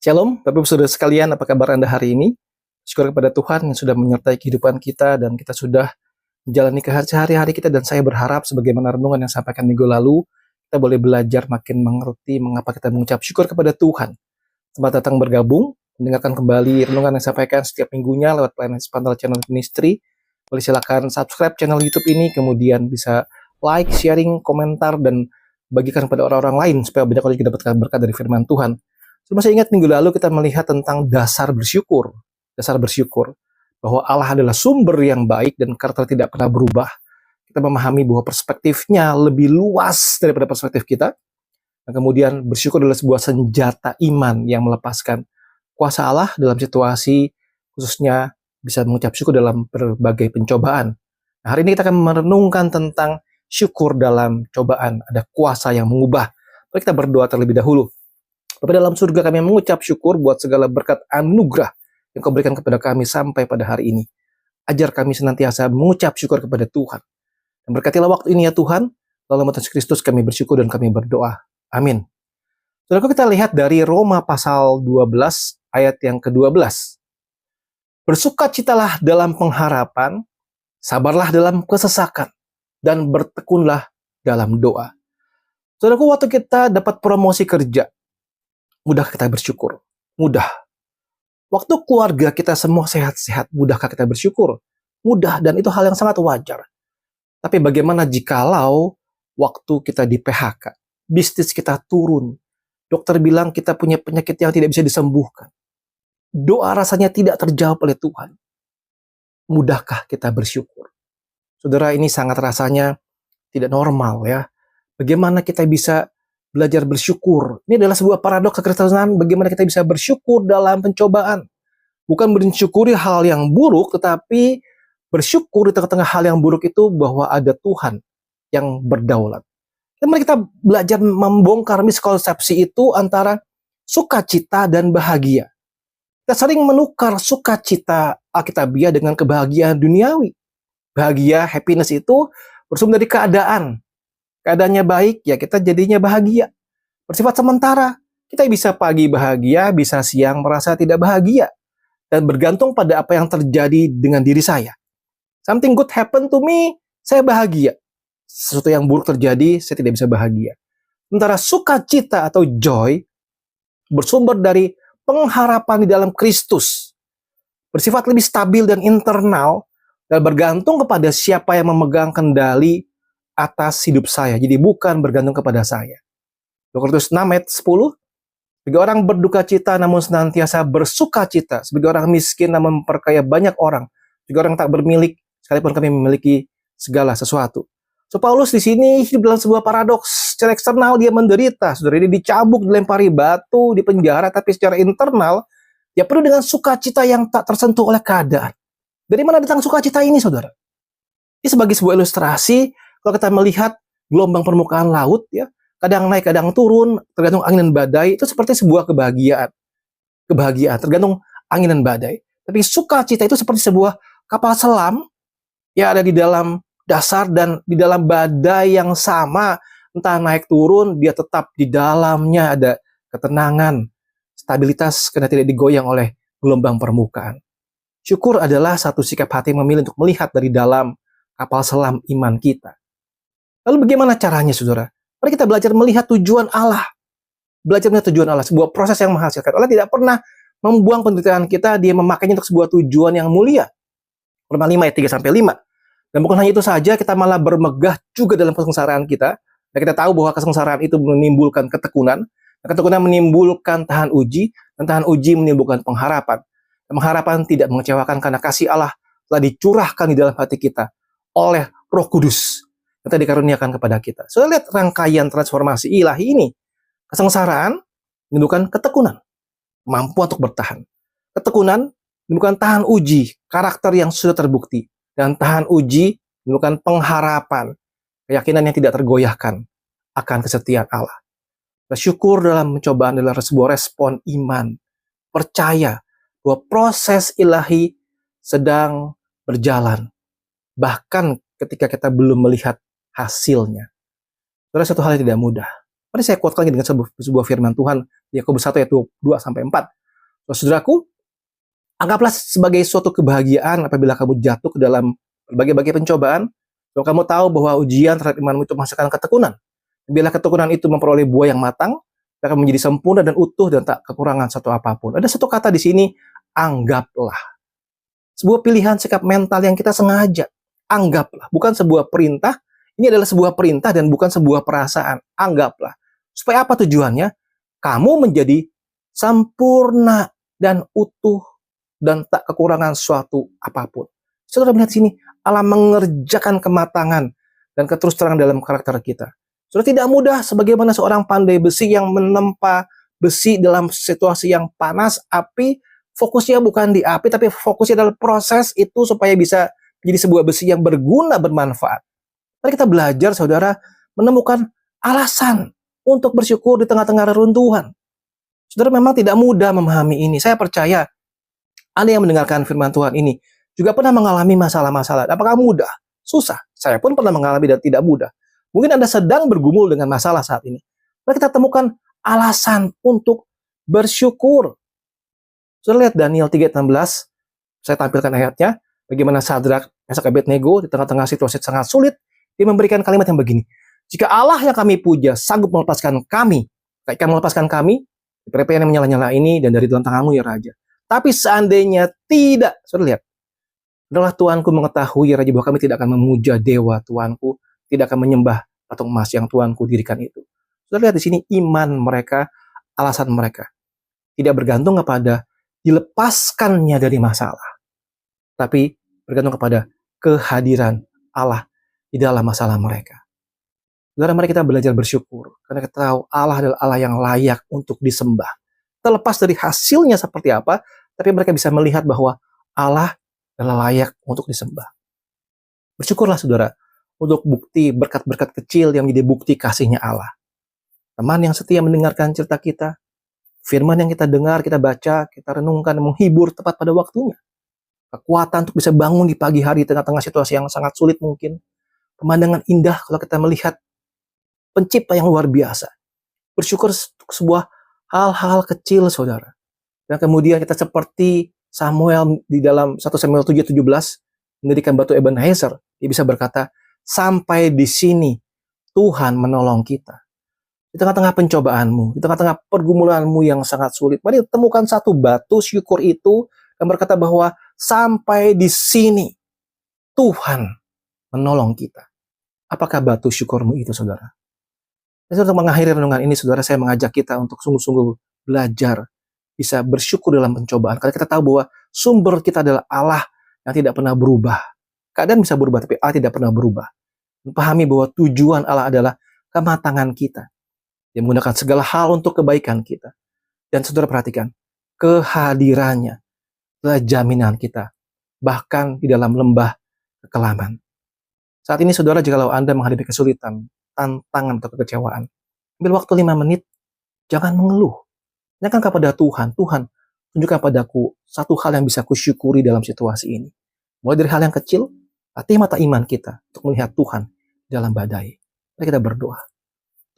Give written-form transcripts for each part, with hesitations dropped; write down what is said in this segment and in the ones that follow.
Shalom, Bapak Ibu Saudara sekalian, apa kabar Anda hari ini? Syukur kepada Tuhan yang sudah menyertai kehidupan kita dan kita sudah menjalani hari-hari kita, dan saya berharap sebagaimana renungan yang sampaikan minggu lalu, kita boleh belajar makin mengerti mengapa kita mengucap syukur kepada Tuhan. Selamat datang bergabung, mendengarkan kembali renungan yang sampaikan setiap minggunya lewat pelayanan Spandal Channel Ministry. Boleh silakan subscribe channel YouTube ini, kemudian bisa like, sharing, komentar, dan bagikan kepada orang-orang lain supaya banyak orang juga dapatkan berkat dari firman Tuhan. Cuma saya ingat minggu lalu kita melihat tentang dasar bersyukur bahwa Allah adalah sumber yang baik dan karakter tidak pernah berubah. Kita memahami bahwa perspektifnya lebih luas daripada perspektif kita. Dan kemudian bersyukur adalah sebuah senjata iman yang melepaskan kuasa Allah dalam situasi, khususnya bisa mengucap syukur dalam berbagai pencobaan. Nah, hari ini kita akan merenungkan tentang syukur dalam cobaan. Ada kuasa yang mengubah. Mari kita berdoa terlebih dahulu. Bapa dalam surga, kami mengucap syukur buat segala berkat anugerah yang Kau berikan kepada kami sampai pada hari ini. Ajar kami senantiasa mengucap syukur kepada Tuhan. Dan berkatilah waktu ini ya Tuhan. Dalam nama Yesus Kristus kami bersyukur dan kami berdoa. Amin. Saudara, kita lihat dari Roma pasal 12 ayat yang ke-12. Bersukacitalah dalam pengharapan, sabarlah dalam kesesakan, dan bertekunlah dalam doa. Saudaraku, waktu kita dapat promosi kerja, mudah kita bersyukur? Mudah. Waktu keluarga kita semua sehat-sehat, mudahkah kita bersyukur? Mudah, dan itu hal yang sangat wajar. Tapi bagaimana jikalau waktu kita di PHK, bisnis kita turun, dokter bilang kita punya penyakit yang tidak bisa disembuhkan, doa rasanya tidak terjawab oleh Tuhan, mudahkah kita bersyukur? Saudara, ini sangat rasanya tidak normal ya. Bagaimana kita bisa belajar bersyukur? Ini adalah sebuah paradoks kekristenan, bagaimana kita bisa bersyukur dalam pencobaan. Bukan mensyukuri hal yang buruk, tetapi bersyukur di tengah-tengah hal yang buruk itu bahwa ada Tuhan yang berdaulat. Dan mari kita belajar membongkar miskonsepsi itu antara sukacita dan bahagia. Kita sering menukar sukacita alkitabiah dengan kebahagiaan duniawi. Bahagia, happiness itu bersumber dari keadaan. Keadaannya baik, ya kita jadinya bahagia. Bersifat sementara, kita bisa pagi bahagia, bisa siang merasa tidak bahagia. Dan bergantung pada apa yang terjadi dengan diri saya. Something good happen to me, saya bahagia. Sesuatu yang buruk terjadi, saya tidak bisa bahagia. Sementara sukacita atau joy bersumber dari pengharapan di dalam Kristus. Bersifat lebih stabil dan internal, dan bergantung kepada siapa yang memegang kendali atas hidup saya. Jadi bukan bergantung kepada saya. 2 Korintus 6 ayat 10. Sebagai orang berduka cita namun senantiasa bersuka cita. Sebagai orang miskin namun memperkaya banyak orang. Sebagai orang tak bermilik sekalipun kami memiliki segala sesuatu. So Paulus di sini hidup dalam sebuah paradoks. Secara eksternal dia menderita. Saudara, ini dicabuk, dilempari batu, dipenjara, tapi secara internal dia penuh dengan sukacita yang tak tersentuh oleh keadaan. Dari mana datang sukacita ini, saudara? Ini sebagai sebuah ilustrasi. Kalau kita melihat gelombang permukaan laut, ya, kadang naik, kadang turun, tergantung angin dan badai, itu seperti sebuah kebahagiaan. Kebahagiaan, tergantung angin dan badai. Tapi sukacita itu seperti sebuah kapal selam yang ada di dalam dasar dan di dalam badai yang sama. Entah naik turun, dia tetap di dalamnya ada ketenangan, stabilitas karena tidak digoyang oleh gelombang permukaan. Syukur adalah satu sikap hati yang memilih untuk melihat dari dalam kapal selam iman kita. Lalu bagaimana caranya, saudara? Mari kita belajar melihat tujuan Allah. Belajar melihat tujuan Allah, sebuah proses yang menghasilkan. Allah tidak pernah membuang penderitaan kita, dia memakainya untuk sebuah tujuan yang mulia. Roma 5 ayat 3-5. Dan bukan hanya itu saja, kita malah bermegah juga dalam kesengsaraan kita. Dan kita tahu bahwa kesengsaraan itu menimbulkan ketekunan. Dan ketekunan menimbulkan tahan uji. Dan tahan uji menimbulkan pengharapan. Dan pengharapan tidak mengecewakan karena kasih Allah telah dicurahkan di dalam hati kita oleh Roh Kudus yang telah dikaruniakan kepada kita. So, lihat rangkaian transformasi ilahi ini. Kesengsaraan menimbulkan ketekunan. Mampu untuk bertahan. Ketekunan menimbulkan tahan uji. Karakter yang sudah terbukti. Dan tahan uji menimbulkan pengharapan. Keyakinan yang tidak tergoyahkan akan kesetiaan Allah. Bersyukur dalam pencobaan adalah sebuah respon iman. Percaya bahwa proses ilahi sedang berjalan. Bahkan ketika kita belum melihat hasilnya. Saudara, satu hal yang tidak mudah. Mari saya quote lagi dengan sebuah firman Tuhan, Yakobus 1 ayat 2-4. Saudaraku, anggaplah sebagai suatu kebahagiaan apabila kamu jatuh ke dalam berbagai-bagai pencobaan. Kalau kamu tahu bahwa ujian terhadap imanmu itu menghasilkan ketekunan. Bila ketekunan itu memperoleh buah yang matang, akan menjadi sempurna dan utuh dan tak kekurangan satu apapun. Ada satu kata di sini, anggaplah. Sebuah pilihan sikap mental yang kita sengaja. Anggaplah, bukan sebuah perintah. Ini adalah sebuah perintah dan bukan sebuah perasaan. Anggaplah. Supaya apa tujuannya? Kamu menjadi sempurna dan utuh dan tak kekurangan suatu apapun. Saudara melihat sini, Allah mengerjakan kematangan dan keterus terang dalam karakter kita. Saudara, tidak mudah sebagaimana seorang pandai besi yang menempa besi dalam situasi yang panas, api, fokusnya bukan di api, tapi fokusnya adalah proses itu supaya bisa menjadi sebuah besi yang berguna, bermanfaat. Mari kita belajar, saudara, menemukan alasan untuk bersyukur di tengah-tengah reruntuhan. Saudara, memang tidak mudah memahami ini. Saya percaya Anda yang mendengarkan firman Tuhan ini juga pernah mengalami masalah-masalah. Apakah mudah? Susah. Saya pun pernah mengalami dan tidak mudah. Mungkin Anda sedang bergumul dengan masalah saat ini. Mari kita temukan alasan untuk bersyukur. Saudara lihat Daniel 3:16. Saya tampilkan ayatnya. Bagaimana Sadrak, Mesak, Abednego di tengah-tengah situasi sangat sulit, dia memberikan kalimat yang begini. Jika Allah yang kami puja sanggup melepaskan kami, baikkan melepaskan kami, dari yang menyala-nyala ini dan dari dalam tanganmu ya Raja. Tapi seandainya tidak, saudara lihat, adalah Tuanku mengetahui ya Raja bahwa kami tidak akan memuja dewa Tuanku, tidak akan menyembah patung emas yang Tuanku dirikan itu. Saudara lihat di sini iman mereka, alasan mereka tidak bergantung kepada dilepaskannya dari masalah, tapi bergantung kepada kehadiran Allah di dalam masalah mereka. Saudara, mari kita belajar bersyukur, karena kita tahu Allah adalah Allah yang layak untuk disembah. Terlepas dari hasilnya seperti apa, tapi mereka bisa melihat bahwa Allah adalah layak untuk disembah. Bersyukurlah saudara, untuk bukti berkat-berkat kecil yang menjadi bukti kasihnya Allah. Teman yang setia mendengarkan cerita kita, firman yang kita dengar, kita baca, kita renungkan, menghibur tepat pada waktunya. Kekuatan untuk bisa bangun di pagi hari tengah-tengah situasi yang sangat sulit mungkin. Pemandangan indah kalau kita melihat pencipta yang luar biasa. Bersyukur untuk sebuah hal-hal kecil, saudara. Dan kemudian kita seperti Samuel di dalam 1 Samuel 7:17 mendirikan batu Ebenezer. Dia bisa berkata, sampai di sini Tuhan menolong kita. Di tengah-tengah pencobaanmu, di tengah-tengah pergumulanmu yang sangat sulit, mari temukan satu batu syukur itu yang berkata bahwa sampai di sini Tuhan menolong kita. Apakah batu syukurmu itu, saudara? Dan untuk mengakhiri renungan ini, saudara, saya mengajak kita untuk sungguh-sungguh belajar bisa bersyukur dalam pencobaan. Karena kita tahu bahwa sumber kita adalah Allah yang tidak pernah berubah. Keadaan bisa berubah, tapi Allah tidak pernah berubah. Pahami bahwa tujuan Allah adalah kematangan kita. Dia menggunakan segala hal untuk kebaikan kita. Dan saudara perhatikan, kehadirannya adalah jaminan kita. Bahkan di dalam lembah kekelaman. Saat ini saudara, jikalau Anda menghadapi kesulitan, tantangan atau kekecewaan, ambil waktu 5 menit, jangan mengeluh. Tanyakan kepada Tuhan, Tuhan, tunjukkan padaku satu hal yang bisa kusyukuri dalam situasi ini. Mulai dari hal yang kecil, latih mata iman kita untuk melihat Tuhan dalam badai. Mari kita berdoa.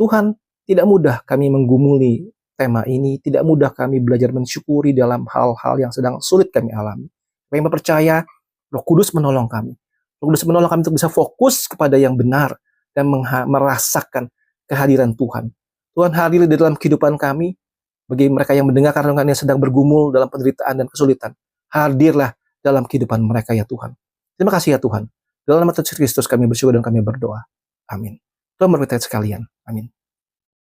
Tuhan, tidak mudah kami menggumuli tema ini, tidak mudah kami belajar mensyukuri dalam hal-hal yang sedang sulit kami alami. Kami percaya Roh Kudus menolong kami. Roh Kudus menolong kami untuk bisa fokus kepada yang benar dan merasakan kehadiran Tuhan. Tuhan hadir di dalam kehidupan kami. Bagi mereka yang mendengarkan renungan yang sedang bergumul dalam penderitaan dan kesulitan, hadirlah dalam kehidupan mereka ya Tuhan. Terima kasih ya Tuhan. Dalam nama Yesus Kristus kami bersyukur dan kami berdoa. Amin. Tuhan memberkati sekalian. Amin.